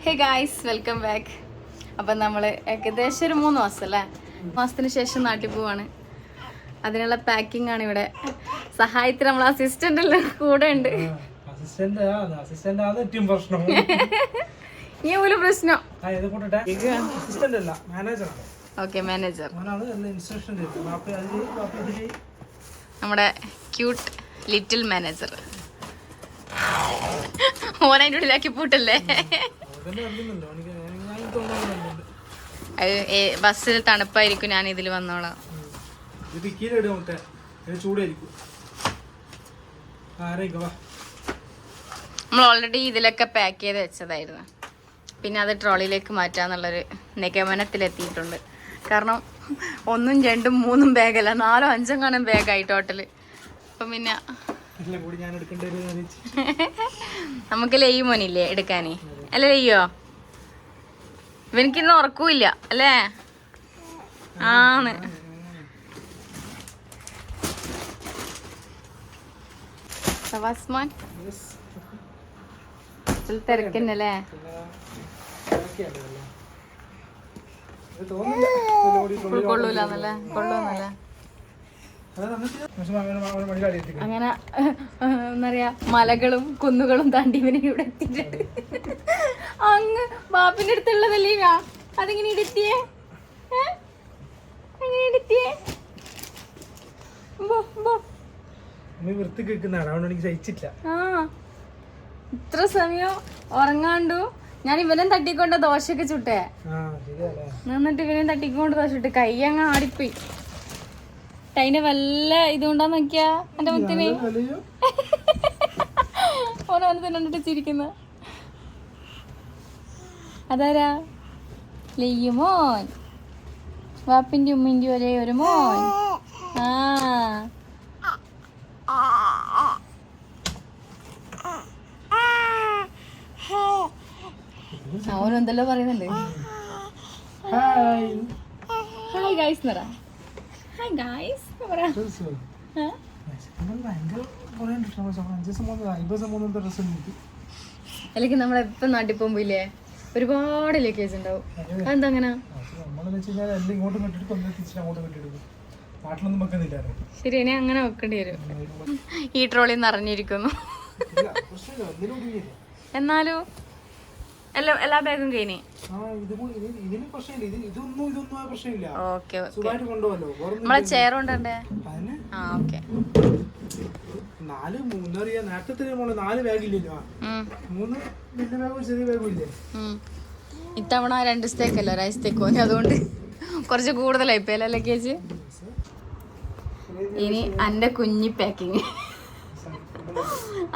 Hey guys, welcome back. അപ്പം നമ്മൾ ഏകദേശം ഒരു 3 മാസം അല്ലേ, മാസത്തിന് ശേഷം നാട്ടിൽ പോവാണ്. അതിനുള്ള പാക്കിംഗ് ആണ് ഇവിടെ. സഹായത്തിന് നമ്മൾ അസിസ്റ്റന്റ് എല്ലാം കൂടെ ഉണ്ട്. ഈ ഒരു പ്രശ്നം ഓക്കെ, മാനേജർ നമ്മുടെ ക്യൂട്ട് ലിറ്റിൽ മാനേജർ. ഓനതിൻ്റെ ഉള്ളിലാക്കി പൂട്ടല്ലേ. ബസ്സിൽ തണുപ്പായിരിക്കും, ഞാൻ ഇതിൽ വന്നോളാം. നമ്മൾ ഓൾറെഡി ഇതിലൊക്കെ പാക്ക് ചെയ്ത് വെച്ചതായിരുന്നു. പിന്നെ അത് ട്രോളിയിലേക്ക് മാറ്റാന്നുള്ളൊരു നിഗമനത്തിലെത്തിയിട്ടുണ്ട്. കാരണം 1, 2, 3 ബാഗല്ല, 4, 5 കാണും ബാഗായി ടോട്ടല്. അപ്പം പിന്നെ നമുക്ക് ലെയ്യ് മോനില്ലേ എടുക്കാനേ, അല്ല ലെയ്യോ? ഇവനിക്കിന്ന് ഉറക്കൂല്ല അല്ലേ? ആണ്. തിരക്കന്നല്ലേ. കൊള്ളൂലെന്നല്ലേ, കൊള്ളൂന്നല്ലേ. അങ്ങനെ എന്താ പറയാ, മലകളും കുന്നുകളും താണ്ടി ഇവനെ ഇവിടെ എത്തിയിട്ടുണ്ട്. അങ്ങ് ബാപ്പിന്റെ അടുത്തുള്ളതല്ലേ അതിങ്ങനെ ഇടുത്തിയേ, അങ്ങനെ ഇടുത്തിയേ. ഇത്ര സമയം ഉറങ്ങാണ്ടു ഞാൻ ഇവനും തട്ടിക്കൊണ്ട് ദോശയൊക്കെ ചുട്ടേ, എന്നിട്ട് ഇവനും തട്ടിക്കൊണ്ട് ദോശ ചുട്ട് കൈ അങ്ങ് ആടിപ്പോയി. അതിന്റെ വല്ല ഇതുകൊണ്ടാ നോക്കിയാ എന്റെ മുത്തിന് ഓനോന്ന് തന്നെ ചിരിക്കുന്ന. അതാരാ? ലെയ്യു മോൻ, വാപ്പിന്റെ ഉമ്മിന്റെ ഒരേ ഒരു മോൻ. അവനെന്തല്ലോ പറയുന്നുണ്ട്. ഹായ് ഗൈസ് എന്ന് പറ. ഹായ് ഗൈസ് പറ. അല്ലെങ്കിൽ നമ്മളെപ്പം നാട്ടിൽ പോകുമ്പോയില്ലേ ഒരുപാട് ലഗേജ് ഉണ്ടാവും. അതെന്താ അങ്ങനെ? ശരി, ഇനി അങ്ങനെ വെക്കേണ്ടി വരും. ഈ ട്രോളി നിറഞ്ഞിരിക്കുന്നു. എന്നാലും എല്ലാ ബാഗും കഴിഞ്ഞു. ഓക്കെ, നമ്മളെ ചെയർ കൊണ്ടേ. ആ ഓക്കെ. ഇത്തവണ 2 ദിവസത്തേക്കല്ല, ഒരാഴ്ചത്തേക്ക് പോയി. അതുകൊണ്ട് കുറച്ച് കൂടുതലായിപ്പോയല്ലേ ലഗേജ്. ഇനി എൻ്റെ കുഞ്ഞി പാക്കിങ്,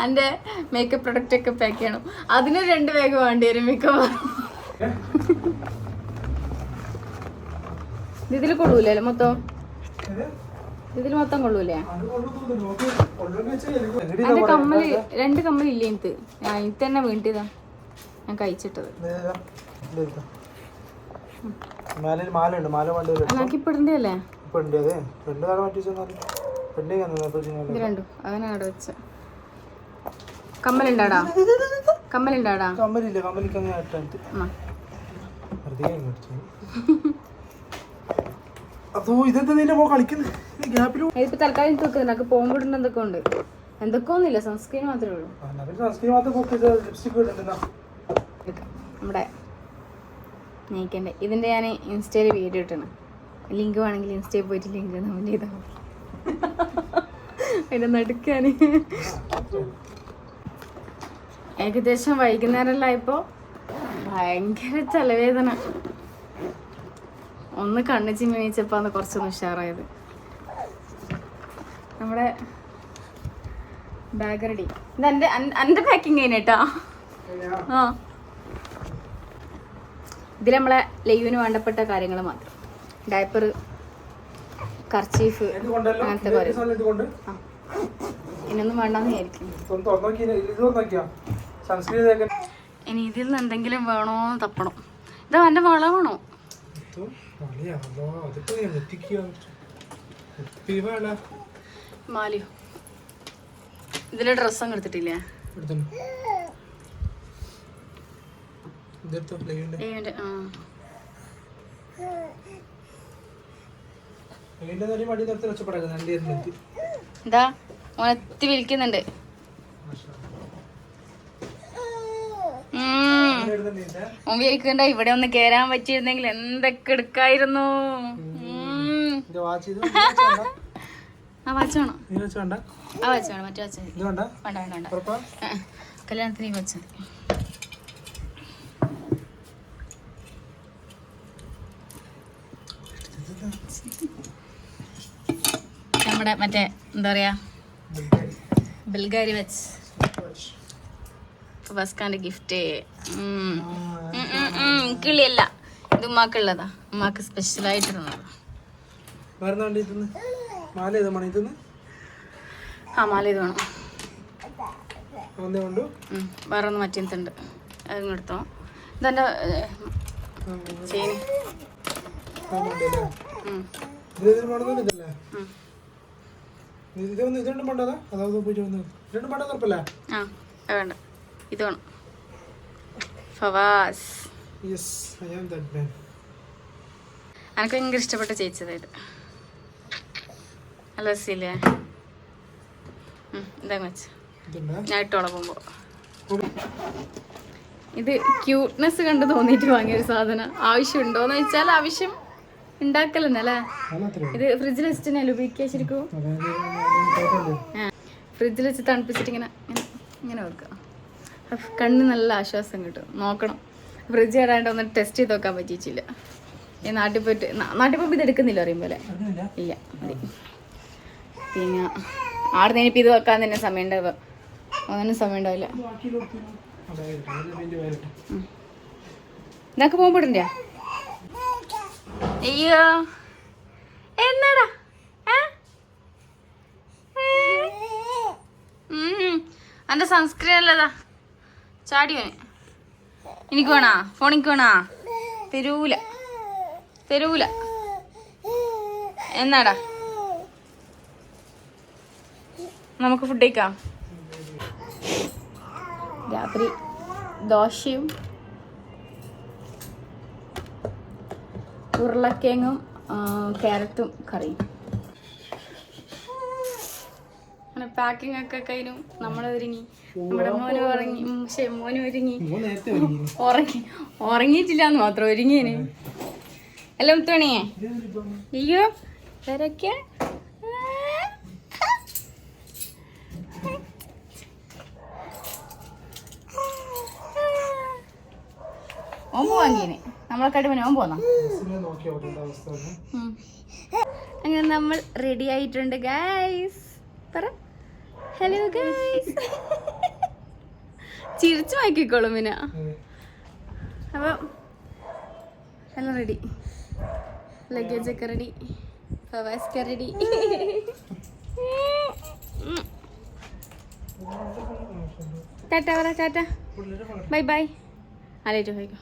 എൻ്റെ മേക്കപ്പ് പ്രൊഡക്റ്റ് ഒക്കെ പാക്ക് ചെയ്യണം. അതിന് 2 ബാഗ് വേണ്ടി വരും മിക്കവാറും. ഇതിൽ കൊള്ളൂലേ മൊത്തം? ഇതിൽ മൊത്തം കൊള്ളൂലേ? എന്റെ കമ്മല് 2 കമ്മലില്ലേ എനിക്ക്? ഇത് തന്നെ വീണ്ടിതാ ഞാൻ കഴിച്ചിട്ടത്. ഇടണ്ടേ അല്ലേ? ഇത് രണ്ടും അങ്ങനെ അവിടെ വെച്ച കമ്മലുണ്ടാടാ? കമ്മലുണ്ടാടാ? ഇതിപ്പോ തൽക്കാലം നിനക്ക് പോകുമ്പോഴുണ്ട് എന്തൊക്കെ ഉണ്ട്. എന്തൊക്കെയൊന്നുമില്ല, സൺസ്ക്രീൻ മാത്രമേ ഉള്ളൂ. നമ്മുടെ നയിക്കണ്ടേ. ഇതിന്റെ ഞാൻ ഇൻസ്റ്റയിൽ വീഡിയോ ഇട്ടാണ്. ലിങ്ക് വേണമെങ്കിൽ ഇൻസ്റ്റയിൽ പോയിട്ട് ലിങ്ക് കമന്റ് ചെയ്താൽ മതി. അതിന്റെ നടുക്കാന് ഏകദേശം വൈകുന്നേരമെല്ലായപ്പോ ഭയങ്കര തലവേദന. ഒന്ന് കണ്ണ് ചിമ്മിച്ചപ്പോ അന്ന് കുറച്ചൊന്ന് ഉഷാറായത്. നമ്മുടെ ബാഗ് റെഡി. ഇത് എൻ്റെ പാക്കിങ് കഴിഞ്ഞിട്ടാ. ആ, ഇതിൽ നമ്മളെ ലൈവിന് വേണ്ടപ്പെട്ട കാര്യങ്ങൾ മാത്രം. ഡയപ്പർ, കർച്ചീഫ്, അങ്ങനത്തെ കാര്യം. ഇനൊന്നും വേണ്ടെന്ന് വിചാരിക്കും. ഇനി ഇതിൽ നിന്ന് എന്തെങ്കിലും വേണോ തപ്പണം. ഇതാ എൻ്റെ വള വേണോ? മാലിയോ ഇതിലെ ഡ്രസ്സൊന്നും എടുത്തിട്ടില്ലേ? എന്താ ഓനെത്തി വിളിക്കുന്നുണ്ട്. വിളിക്കണ്ട. ഇവിടെ ഒന്ന് കേറാൻ പറ്റിയിരുന്നെങ്കിൽ എന്തൊക്കെ എടുക്കായിരുന്നു. ആ വാച്ച് വേണം. ആ വാച്ച് വേണം. മറ്റേ വാച്ച് വേണ്ട വേണ്ട വേണ്ട. കല്യാണത്തിന് ഈ വാച്ച് മതി. നമ്മുടെ മറ്റേ എന്താ പറയാ ബൽഗാരി വെച്ച് ബസ്കാന്റെ ഗിഫ്റ്റ്. കിളിയല്ല, ഇത് ഉമ്മാക്കുള്ളതാ. ഉമ്മാക്ക് സ്പെഷ്യലായിട്ട് തന്നതാ. ആ മാല ഇത് വേണം. വേറെ ഒന്ന് മറ്റേണ്ട് അതും എടുത്തോ. ഇതെന്റെ ചെയിന്. വേണ്ട, ഇത് വേണം. ഫവാസ് എനിക്ക് ഭയങ്കര ഇഷ്ടപ്പെട്ട ചേച്ചതായത്. നല്ല രസമില്ലേ? എന്താ വെച്ച ഞാൻ ഇട്ടോളെ പോകുമ്പോ ഇത് ക്യൂട്ട്നെസ് കണ്ട് തോന്നിയിട്ട് വാങ്ങിയൊരു സാധനം. ആവശ്യമുണ്ടോന്ന് വെച്ചാൽ ആവശ്യം ഉണ്ടാക്കലെന്നല്ലേ. ഇത് ഫ്രിഡ്ജിൽ വെച്ചിട്ട് ഉപയോഗിക്കുക. ശരിക്കും ഫ്രിഡ്ജിൽ വെച്ച് തണുപ്പിച്ചിട്ട് ഇങ്ങനെ ഇങ്ങനെ വെക്കുക. കണ്ണ് നല്ല ആശ്വാസം കിട്ടും. നോക്കണം, ഫ്രിഡ്ജ് ഇടാണ്ട് ഒന്ന് ടെസ്റ്റ് ചെയ്ത് നോക്കാൻ പറ്റിയിട്ടില്ല. നാട്ടിൽ പോയിട്ട് ഇത് എടുക്കുന്നില്ല പറയും പോലെ. ഇല്ല മതി. പിന്നെ ആടെ നേരിപ്പോൾ ഇത് വെക്കാൻ തന്നെ സമയം ഉണ്ടാവുക. ഒന്നിനും സമയം ഉണ്ടാവില്ല. ഇതൊക്കെ പോകുമ്പോഴേ അയ്യോ എന്നാടാ എൻ്റെ സൺസ്ക്രീൻ അല്ലതാ ചാടിയോന്. എനിക്ക് വേണാ? ഫോണിക്ക് വേണാ? തരൂല തരൂല. എന്നാടാ നമുക്ക് ഫുഡ് കഴിക്കാം. രാത്രി ദോശയും ഉരുളക്കിഴങ്ങും ക്യാരറ്റും കറിയും. അങ്ങനെ പാക്കിംഗ് ഒക്കെ കഴിഞ്ഞു. നമ്മളൊരുങ്ങി. നമ്മുടെ മോന് ഉറങ്ങി. മോന് ഒരുങ്ങി. ഉറങ്ങിയിട്ടില്ലാന്ന് മാത്രം, ഒരുങ്ങിയന്. എല്ലാം മുത്തുമണിയേ. അയ്യോ വരൊക്കെ ഓമ്പ് വാങ്ങിയേനെ. നമ്മളെ കടുവനെ ഓമ്പ് പോന്നാ. അങ്ങനെ നമ്മൾ റെഡി ആയിട്ടുണ്ട് ഗൈസ്. പറ ഹലോ ഗൈസ്. ചിരിച്ചു വായിക്കോളും പിന്നെ. അപ്പം എല്ലാം റെഡി. ലഗേജ് ഒക്കെ റെഡി. ഫവാസ്ക റെഡി. ടാറ്റ പറ. Tata bye bye. ആലേറ്റ് പോയിക്കോ.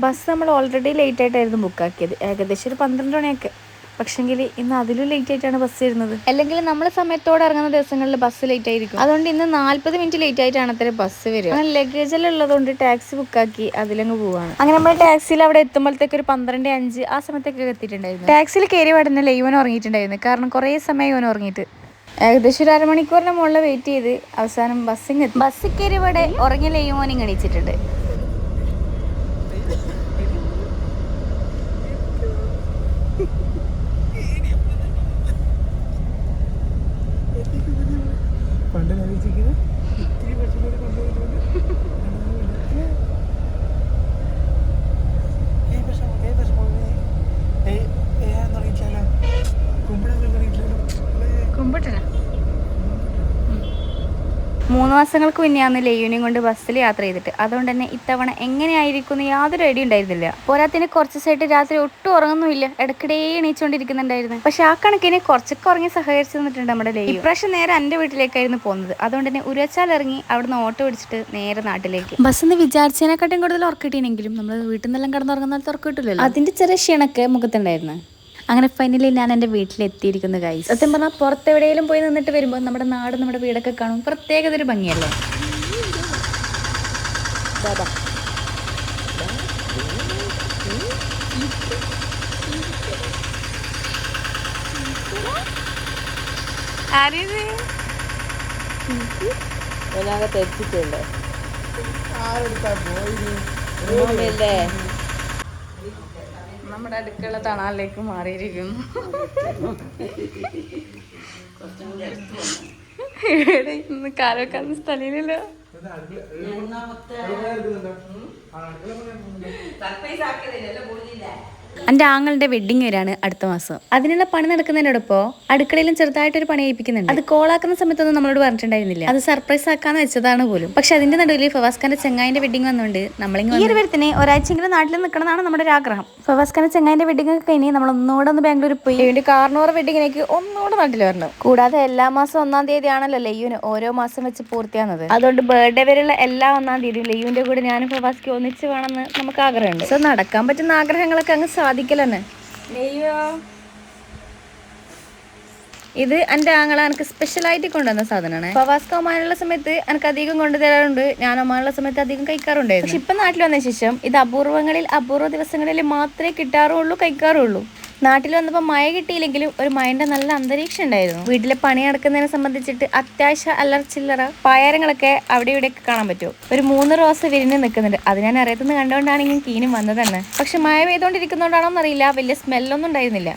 ബസ് നമ്മൾ ഓൾറെഡി ലേറ്റ് ആയിട്ടായിരുന്നു ബുക്കാക്കിയത്. ഏകദേശം ഒരു 12 മണിയൊക്കെ. പക്ഷെങ്കിൽ ഇന്ന് അതിലും ലേറ്റ് ആയിട്ടാണ് ബസ് വരുന്നത്. അല്ലെങ്കിൽ നമ്മൾ സമയത്തോടെ ഇറങ്ങുന്ന ദിവസങ്ങളിൽ ബസ് ലേറ്റ് ആയിരിക്കും. അതുകൊണ്ട് ഇന്ന് 40 മിനിറ്റ് ലേറ്റ് ആയിട്ടാണ് അത്ര ബസ് വരിക. അങ്ങനെ ലഗേജ് എല്ലാം ഉള്ളതുകൊണ്ട് ടാക്സി ബുക്കാക്കി അതിലങ്ങ് പോവാണ്. അങ്ങനെ നമ്മൾ ടാക്സിയിൽ അവിടെ എത്തുമ്പോഴത്തേക്ക് ഒരു 12:05 ആ സമയത്തൊക്കെ എത്തിയിട്ടുണ്ടായിരുന്നു. ടാക്സിയിൽ കയറി പാടുന്ന ലൈവൻ ഉറങ്ങിയിട്ടുണ്ടായിരുന്നു. കാരണം കുറേ സമയം ഇവൻ ഉറങ്ങിയിട്ട്. ഏകദേശം ഒരു അരമണിക്കൂറിന് മുകളിൽ വെയിറ്റ് ചെയ്ത് അവസാനം ബസ്സിൽ കയറി ഇവിടെ ഉറങ്ങിയ ലൈവൻ എണീച്ചിട്ടുണ്ട്. കുമ്പിട്ടന 3 മാസങ്ങൾക്ക് മുന്നെയാണ് ലയ്യുനെയും കൊണ്ട് ബസ്സിൽ യാത്ര ചെയ്തിട്ട്. അതുകൊണ്ട് തന്നെ ഇത്തവണ എങ്ങനെയായിരിക്കും എന്ന് യാതൊരു ഐഡിയ ഉണ്ടായിരുന്നില്ല. പോരാത്തിന് കുറച്ച് സൈഡ് രാത്രി ഒട്ടും ഉറങ്ങുന്നുമില്ല. ഇടയ്ക്കിടെ എണീച്ചുകൊണ്ടിരിക്കുന്നുണ്ടായിരുന്നു. പക്ഷെ ആ കണക്കിന് കുറച്ചൊക്കെ ഉറങ്ങി സഹകരിച്ചു തന്നിട്ടുണ്ട് നമ്മുടെ ലയ്യു. ഇപ്രാവശ്യം നേരെ എൻ്റെ വീട്ടിലേക്കായിരുന്നു പോകുന്നത്. അതുകൊണ്ട് തന്നെ ഉരച്ചാൽ ഇറങ്ങി അവിടുന്ന് ഓട്ടോ പിടിച്ചിട്ട് നേരെ നാട്ടിലേക്ക്. ബസ്സിന്ന് വിചാരിച്ചതിനെക്കാട്ടും കൂടുതൽ ഉറക്കിട്ടിനെങ്കിലും നമ്മൾ വീട്ടിൽ നിന്നെല്ലാം കിടന്നുറങ്ങുന്ന ഉറക്കം കിട്ടില്ലല്ലോ. അതിന്റെ ചെറിയ ക്ഷീണൊക്കെ മുഖത്തുണ്ടായിരുന്നു. അങ്ങനെ ഫൈനലി ഞാൻ എൻ്റെ വീട്ടിലെത്തിയിരിക്കുന്നു ഗൈസ്. സത്യം പറഞ്ഞാൽ പുറത്തെവിടെയെങ്കിലും പോയി നിന്നിട്ട് വരുമ്പോൾ നമ്മുടെ നാട് നമ്മുടെ വീടൊക്കെ കാണും പ്രത്യേകത ഒരു ഭംഗിയല്ലേ. തെറ്റിട്ടുണ്ട് നമ്മുടെ അടുക്കള തണാലിലേക്ക് മാറിയിരിക്കുന്നു. ഇന്ന് കാലൊക്കെ സ്ഥലയിലല്ലോ. എൻ്റെ ആങ്ങളുടെ വെഡിങ് വരാണ് അടുത്ത മാസം. അതിനുള്ള പണി നടക്കുന്നതിനോടൊപ്പം അടുക്കളയിലും ചെറുതായിട്ടൊരു പണി ഏൽപ്പിക്കുന്നുണ്ട്. അത് കോളാക്കുന്ന സമയത്തൊന്നും നമ്മളോട് പറഞ്ഞിട്ടുണ്ടായിരുന്നില്ല. അത് സർപ്രൈസ് ആക്കാന്ന് വെച്ചതാണ് പോലും. പക്ഷെ അതിന്റെ നടുവിൽ ഫവാസ്ഖാന്റെ ചെങ്ങായിന്റെ വെഡിങ് വന്നുകൊണ്ട് നമ്മളിങ്ങനെ ഈ ഒരു വരത്തിന് ഒരാഴ്ചയെങ്കിലും നാട്ടിൽ നിൽക്കണമെന്നാണ് നമ്മുടെ ഒരു ആഗ്രഹം. ഫവാസ്ഖാന്റെ ചെങ്ങായിന്റെ വെഡിങ് ഒക്കെ കഴിഞ്ഞ് നമ്മൾ ഒന്നുകൂടെ ഒന്ന് ബാംഗ്ലൂർ പോയി ലെയ്യുവിന്റെ കാർണോർ വെഡിങ്ങിലേക്ക് ഒന്നുകൂടെ നാട്ടിൽ വരണം. കൂടാതെ എല്ലാ മാസം 1-ാം തീയതി ആണല്ലോ ലെയ്യുവിന് ഓരോ മാസം വെച്ച് പൂർത്തിയാകുന്നത്. അതുകൊണ്ട് ബർത്ത്ഡേ വരെയുള്ള എല്ലാ 1-ാം തീയതിയും ലെയ്യുവിന്റെ കൂടെ ഞാനും ഫവാസ്ഖി ഒന്നിച്ച് വേണമെന്ന് നമുക്ക് ആഗ്രഹമുണ്ട്. സോ നടക്കാൻ പറ്റുന്ന ആഗ്രഹങ്ങളൊക്കെ അങ്ങ് സാധിക്കലെന്നെ. ഇത് എൻ്റെ ആങ്ങള എനിക്ക് സ്പെഷ്യലായിട്ട് കൊണ്ടുവന്ന സാധനമാണ്. ഫവാസ്ക ഒമാനുള്ള സമയത്ത് എനിക്ക് അധികം കൊണ്ടുതരാറുണ്ട്. ഞാൻ ഒമാനുള്ള സമയത്ത് അധികം കഴിക്കാറുണ്ടായിരുന്നു. പക്ഷെ ഇപ്പം നാട്ടിൽ വന്ന ശേഷം ഇത് അപൂർവ ദിവസങ്ങളിൽ മാത്രമേ കിട്ടാറുള്ളൂ, കഴിക്കാറുള്ളൂ. നാട്ടിൽ വന്നപ്പോൾ മഴ കിട്ടിയില്ലെങ്കിലും ഒരു മഴന്റെ നല്ല അന്തരീക്ഷം ഉണ്ടായിരുന്നു. വീട്ടിലെ പണി നടക്കുന്നതിനെ സംബന്ധിച്ചിട്ട് അത്യാവശ്യം അല്ലറച്ചില്ലറ പായരങ്ങളൊക്കെ അവിടെ ഇവിടെയൊക്കെ കാണാൻ പറ്റും. ഒരു 3 റോസ് വിരിഞ്ഞ് നിൽക്കുന്നുണ്ട്. അത് ഞാൻ അറിയത്തുനിന്ന് കണ്ടുകൊണ്ടാണ് ഇങ്ങനെ കീനും വന്നത് തന്നെ. പക്ഷെ മഴ പെയ്തുകൊണ്ടിരിക്കുന്നതുകൊണ്ടാണോ എന്നറിയില്ല, വലിയ സ്മെല്ലൊന്നും ഉണ്ടായിരുന്നില്ല.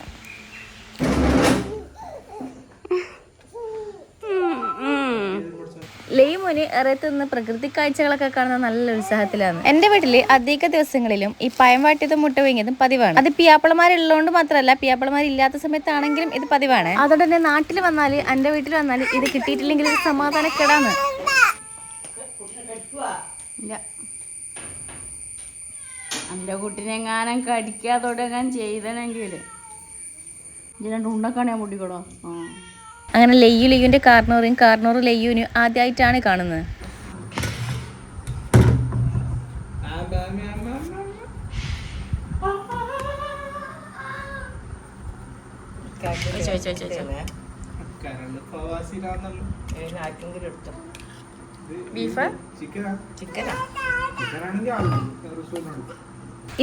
ലെയ്മോന് ഇറയത്ത് നിന്ന് പ്രകൃതി കാഴ്ചകളൊക്കെ കാണുന്ന നല്ല ഉത്സാഹത്തിലാണ്. എന്റെ വീട്ടില് അധിക ദിവസങ്ങളിലും ഈ പഴം വാട്ടിയതും മുട്ട പുഴുങ്ങിയതും പതിവാണ്. അത് പിയാപ്പിളമാരുള്ളതുകൊണ്ട് മാത്രമല്ല, പിയാപ്പിളമാരില്ലാത്ത സമയത്താണെങ്കിലും ഇത് പതിവാണ്. അതുകൊണ്ട് തന്നെ നാട്ടിൽ വന്നാല്, എന്റെ വീട്ടിൽ വന്നാല് ഇത് കിട്ടിയിട്ടില്ലെങ്കിൽ ഒരു സമാധാനക്കേടാണ്. എന്റെ കുട്ടിനെങ്ങാനും കടിക്കാ തുടങ്ങാൻ ചെയ്തനെങ്കിൽ രണ്ട് ഉണ്ടക്കാണ് ഞാൻ പൊട്ടിക്കോടോ. അങ്ങനെ ലെയ്യുവിൻ്റെ കാർണോറും ലെയ്യുവിനും ആദ്യമായിട്ടാണ് കാണുന്നത്.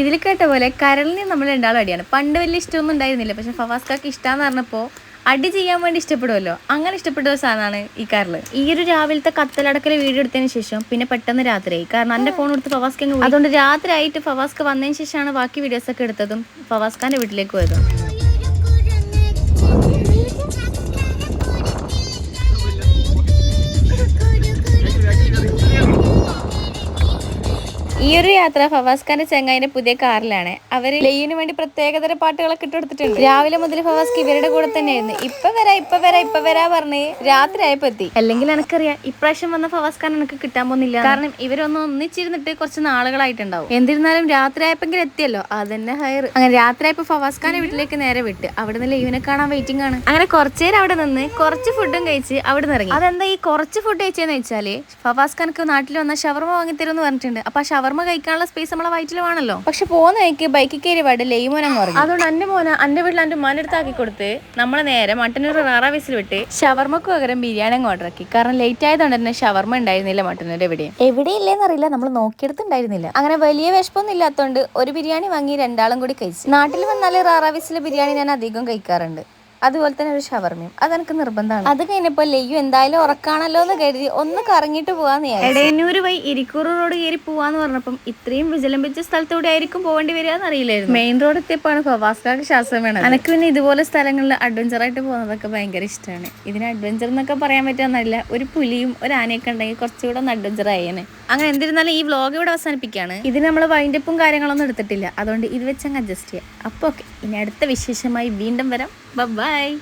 ഇതിൽ കേട്ട പോലെ കരളിന് നമ്മൾ രണ്ടാളും അടിയാണ്. പണ്ട് വലിയ ഇഷ്ടമൊന്നും ഉണ്ടായിരുന്നില്ല. പക്ഷെ ഫവാസ്കാക്ക് ഇഷ്ടമാന്ന് പറഞ്ഞപ്പോൾ അടി ചെയ്യാൻ വേണ്ടി ഇഷ്ടപ്പെടുമല്ലോ, അങ്ങനെ ഇഷ്ടപ്പെട്ട ഒരു സാധനമാണ് ഈ കരള്. ഈ ഒരു രാവിലത്തെ കത്തലടക്കൽ വീഡിയോ എടുത്തതിന് ശേഷം പിന്നെ പെട്ടെന്ന് രാത്രിയായി. കാരണം എൻ്റെ ഫോൺ എടുത്ത് ഫവാസ്ക അങ്ങ് പോയി. അതുകൊണ്ട് രാത്രി ആയിട്ട് ഫവാസ്ക വന്നതിന് ശേഷമാണ് ബാക്കി വീഡിയോസൊക്കെ എടുത്തതും ഫവാസ്കാൻ്റെ വീട്ടിലേക്ക് പോയതും. ഈ ഒരു യാത്ര ഫവാസ്ഖാന്റെ ചെങ്ങായിന്റെ പുതിയ കാറിലാണ്. അവര് ലെയ്യിന് വേണ്ടി പ്രത്യേകതര പാട്ടുകളൊക്കെ ഇട്ടെടുത്തിട്ടുണ്ട്. രാവിലെ മുതൽ ഫവാസ്ഖ് ഇവരുടെ കൂടെ തന്നെയായിരുന്നു. ഇപ്പൊ വരാ പറഞ്ഞ് രാത്രി ആയപ്പോ എത്തി. അല്ലെങ്കിൽ എനിക്കറിയാം ഇപ്രാവശ്യം വന്ന ഫവാസ്ഖാൻ എനിക്ക് കിട്ടാൻ പോകുന്നില്ല. കാരണം ഇവരൊന്നും ഒന്നിച്ചിരുന്നിട്ട് കുറച്ച് നാളുകളായിട്ടുണ്ടാവും. എന്നിരുന്നാലും രാത്രി ആയപ്പെങ്കിലും എത്തിയല്ലോ, അതന്നെ ഹയർ. അങ്ങനെ രാത്രി ആയപ്പോ ഫവാസ്ഖാന്റെ വീട്ടിലേക്ക് നേരെ വിട്ട് അവിടുന്ന് ലെയ്യുവിനെ കാണാൻ വെയിറ്റിംഗ് ആണ്. അങ്ങനെ കുറച്ചേരം അവിടെ നിന്ന് കുറച്ച് ഫുഡും കഴിച്ച് അവിടെ നിന്ന് ഇറങ്ങി. അതെന്താ ഈ കുറച്ച് ഫുഡ് കഴിച്ചെന്ന് വെച്ചാല് ഫവാസ്ഖാനക്ക് നാട്ടിൽ വന്ന ഷവർമ വാങ്ങിത്തരുമെന്ന് പറഞ്ഞിട്ടുണ്ട്. അപ്പൊ ഷവർമ കഴിക്കാനുള്ള സ്പേസ് നമ്മളെ വയറ്റിൽ വേണല്ലോ. പക്ഷെ പോകുന്ന വഴിക്ക് ബൈക്കിൽ കയറി പാട് ലെയ്മോനം പറഞ്ഞു. അതുകൊണ്ട് എന്റെ മോനെ എന്റെ വീട്ടിൽ എന്റെ ഉമ്മാന്റെ അടുത്താക്കി കൊടുത്ത് നമ്മളെ നേരെ മട്ടന്നൂർ റാറാവിസിൽ വിട്ട് ഷവർമക്ക് പകരം ബിരിയാണി അങ്ങ് ഓർഡർ ആക്കി. കാരണം ലേറ്റ് ആയതുകൊണ്ട് തന്നെ ഷവർമ ഉണ്ടായിരുന്നില്ല മട്ടന്നൂർ എവിടെയില്ലേന്ന് അറിയില്ല, നമ്മൾ നോക്കിയെടുത്തുണ്ടായിരുന്നില്ല. അങ്ങനെ വലിയ വിശപ്പൊന്നും ഇല്ലാത്തതുകൊണ്ട് ഒരു ബിരിയാണി വാങ്ങി രണ്ടാളും കൂടി കഴിച്ചു. നാട്ടിൽ വന്നാൽ റാറാവിസിലെ ബിരിയാണി ഞാൻ അധികം കഴിക്കാറുണ്ട്. അതുപോലെ തന്നെ ഒരു ഷവർമയും അതെനിക്ക് നിർബന്ധമാണ്. അത് കഴിഞ്ഞപ്പോൾ ലെയ്യു എന്തായാലും ഉറക്കാണല്ലോ എന്ന് കരുതി ഒന്ന് കറങ്ങിയിട്ട് പോവാന്ന് ഞാൻ. എടയന്നൂർ വഴി ഇരിക്കൂർ റോഡ് കയറി പോവാന്ന് പറഞ്ഞപ്പം ഇത്രയും വിജലംബിച്ച സ്ഥലത്തൂടെ ആയിരിക്കും പോകേണ്ടി വരിക എന്നറിയില്ലായിരുന്നു. മെയിൻ റോഡ് എത്തിയപ്പോഴാണ് ഫവാസ്കാക്ക് ശ്വാസം വേണം. എനിക്ക് പിന്നെ ഇതുപോലെ സ്ഥലങ്ങളിൽ അഡ്വഞ്ചറായിട്ട് പോകുന്നതൊക്കെ ഭയങ്കര ഇഷ്ടമാണ്. ഇതിന് അഡ്വഞ്ചർ എന്നൊക്കെ പറയാൻ പറ്റുമെന്നറിയില്ല. ഒരു പുലിയും ഒരു ആനയൊക്കെ ഉണ്ടെങ്കിൽ കുറച്ചുകൂടെ ഒന്ന് അഡ്വഞ്ചർ ആയേനെ. അങ്ങനെ എന്തിരുന്നാലും ഈ വ്ലോഗ് ഇവിടെ അവസാനിപ്പിക്കുകയാണ്. ഇതിന് നമ്മൾ വൈൻഡപ്പും കാര്യങ്ങളൊന്നും എടുത്തിട്ടില്ല. അതുകൊണ്ട് ഇത് വെച്ച് അങ്ങ് അഡ്ജസ്റ്റ് ചെയ്യാം. അപ്പോൾ ഓക്കെ, ഇനി അടുത്ത വിശേഷമായി വീണ്ടും വരാം. Bye-bye.